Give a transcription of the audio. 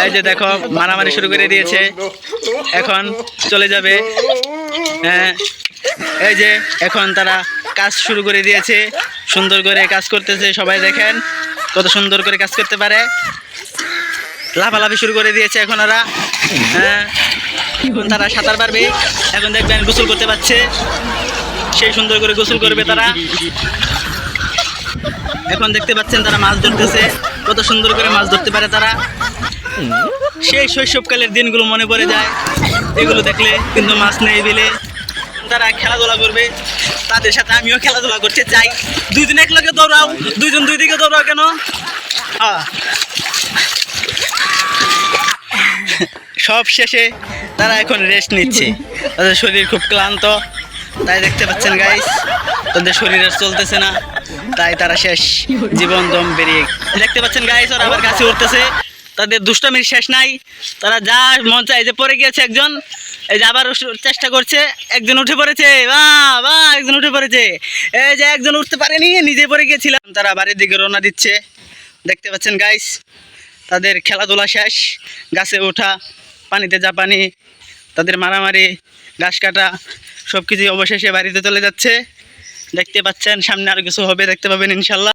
এই যে দেখো মারামারি শুরু করে দিয়েছে, এখন চলে যাবে। হ্যাঁ, এই যে এখন তারা কাজ শুরু করে দিয়েছে, সুন্দর করে কাজ করতেছে। সবাই দেখেন কত সুন্দর করে কাজ করতে পারে। লাফালাফি শুরু করে দিয়েছে এখন ওরা। হ্যাঁ, এখন তারা সাঁতার পারবে। এখন দেখবেন গোসল করতে পারছে, সেই সুন্দর করে গোসল করবে তারা। এখন দেখতে পাচ্ছেন তারা মাছ ধরতেছে, কত সুন্দর করে মাছ ধরতে পারে তারা। সেই শৈশবকালের দিনগুলো মনে পড়ে যায় এগুলো দেখলে, কিন্তু মাছ নেই বিলে। তারা খেলাধুলা করবে, তাদের সাথে আমিও খেলাধুলা করতে চাই। দুইজন এক লগে দৌড়াও, দুইজন দুই দিকে দৌড়াও কেন? সব শেষে তারা এখন রেস্ট নিচ্ছে, তাদের শরীর খুব ক্লান্ত, তাই দেখতে পাচ্ছেন গাইস তাদের শরীর আর চলতেছে না, তাই তারা শেষ জীবন দম বেরিয়ে। দেখতে পাচ্ছেন গাইস ওরা আবার গাছে উঠতেছে, তাদের দুষ্টামির শেষ নাই। তারা যা মন চায়, যে পড়ে গিয়েছে একজন, এই যে আবার চেষ্টা করছে, একজন উঠে পড়েছে, বাহ বাহ, একজন উঠে পড়েছে। এই যে একজন উঠতে পারেনি, নিজে পড়ে গিয়েছিলাম। তারা বাড়ির দিকে রওনা দিচ্ছে, দেখতে পাচ্ছেন গাইস তাদের খেলাধুলা শেষ, গাছে ওঠা, পানিতে জাপানি, তাদের মারামারি, ঘাস কাটা, সব কিছুই অবশেষে বাড়িতে চলে যাচ্ছে। দেখতে পাচ্ছেন সামনে আর কিছু হবে, দেখতে পাবেন ইনশাল্লাহ।